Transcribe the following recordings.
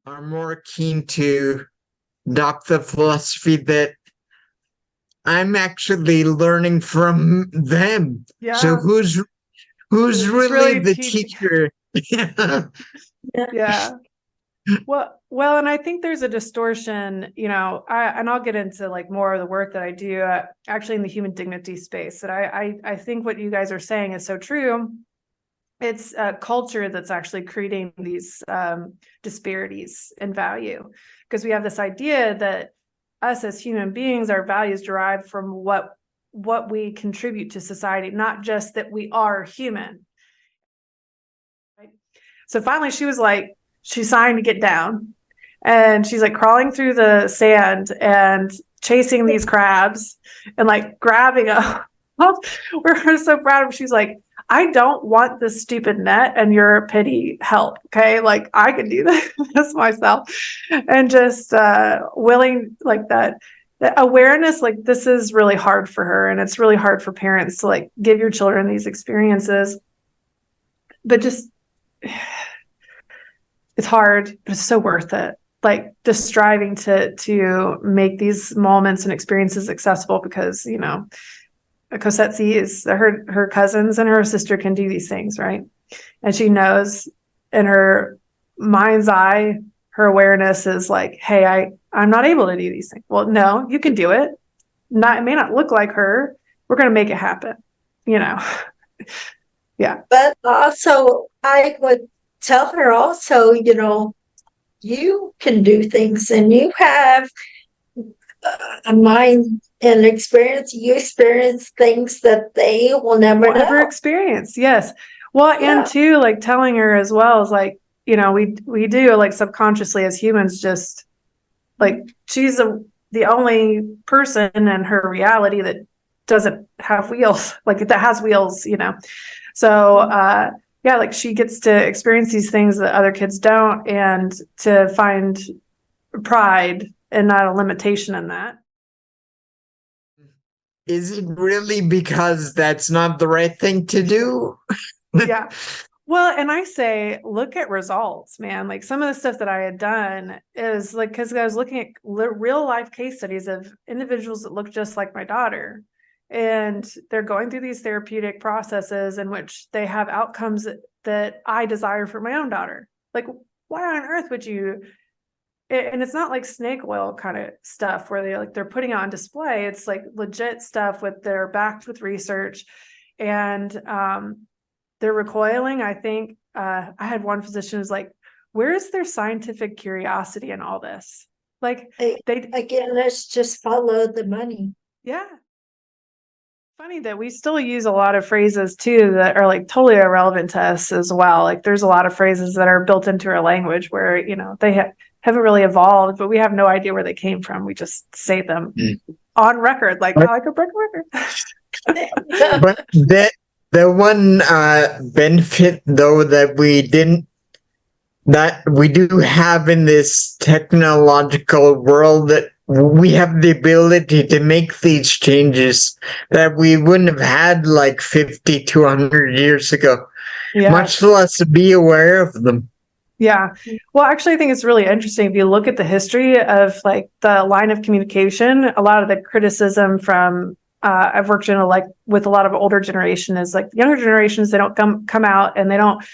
are more keen to adopt the philosophy that I'm actually learning from them. So Yeah. who's It's really really the teaching. teacher? Yeah. Yeah. Well, and I think there's a distortion, and I'll get into like more of the work that I do actually in the human dignity space. That I think what you guys are saying is so true. It's a culture that's actually creating these disparities in value, because we have this idea that us as human beings, our values derive from what we contribute to society, not just that we are human. Right? So finally, she signed to get down, and she's like crawling through the sand and chasing these crabs and like grabbing them. We're so proud of her. She's like, I don't want this stupid net and your pity help. Okay. Like I can do this myself. And just willing like that awareness, like this is really hard for her. And it's really hard for parents to like give your children these experiences. But just it's hard, but it's so worth it. Like just striving to make these moments and experiences accessible, because Cosetzi is her cousins and her sister can do these things, right? And she knows in her mind's eye, her awareness is like, hey, I'm not able to do these things. Well, no, you can do it. It may not look like her. We're going to make it happen, Yeah. But also, I would tell her also, you can do things and you have a mind and experience. You experience things that they will never know. Experience. Yes. Well, Yeah. and too, like telling her as well is like, we do like subconsciously as humans, just like she's the only person in her reality that doesn't have wheels, like that has wheels, So, yeah, like she gets to experience these things that other kids don't, and to find pride and not a limitation in that. Is it really because that's not the right thing to do? Yeah. Well, and I say, look at results, man. Like some of the stuff that I had done is like, because I was looking at real life case studies of individuals that look just like my daughter. And they're going through these therapeutic processes in which they have outcomes that I desire for my own daughter. Like, why on earth would you? And it's not like snake oil kind of stuff where they're putting it on display. It's like legit stuff they're backed with research, and they're recoiling. I think I had one physician who's like, where is their scientific curiosity in all this? Like let's just follow the money. Yeah. Funny that we still use a lot of phrases too that are like totally irrelevant to us as well. Like there's a lot of phrases that are built into our language where, they haven't really evolved, but we have no idea where they came from. We just say them on record, like I could break a record. But the one benefit though that we do have in this technological world, that we have the ability to make these changes that we wouldn't have had like 50 to 100 years ago, much less be aware of them. Yeah. Well, actually, I think it's really interesting. If you look at the history of like the line of communication, a lot of the criticism from I've worked with a lot of older generation is like younger generations, they don't come out and they don't,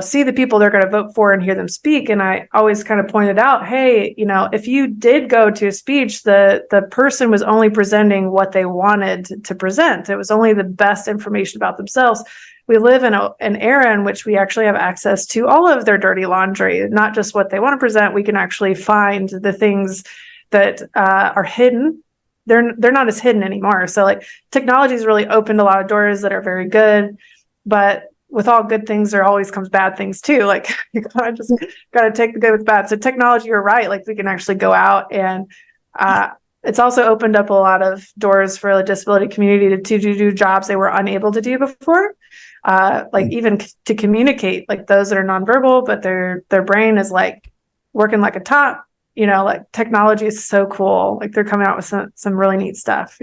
see the people they're going to vote for and hear them speak. And I always kind of pointed out, hey, if you did go to a speech, the person was only presenting what they wanted to present. It was only the best information about themselves. We live in an era in which we actually have access to all of their dirty laundry, not just what they want to present. We can actually find the things that are hidden. They're not as hidden anymore. So like technology has really opened a lot of doors that are very good, but with all good things, there always comes bad things too. Like you gotta take the good with bad. So technology, you're right. Like we can actually go out, and it's also opened up a lot of doors for the disability community to do jobs they were unable to do before. Like even to communicate, like those that are nonverbal, but their brain is like working like a top. Like technology is so cool. Like they're coming out with some really neat stuff.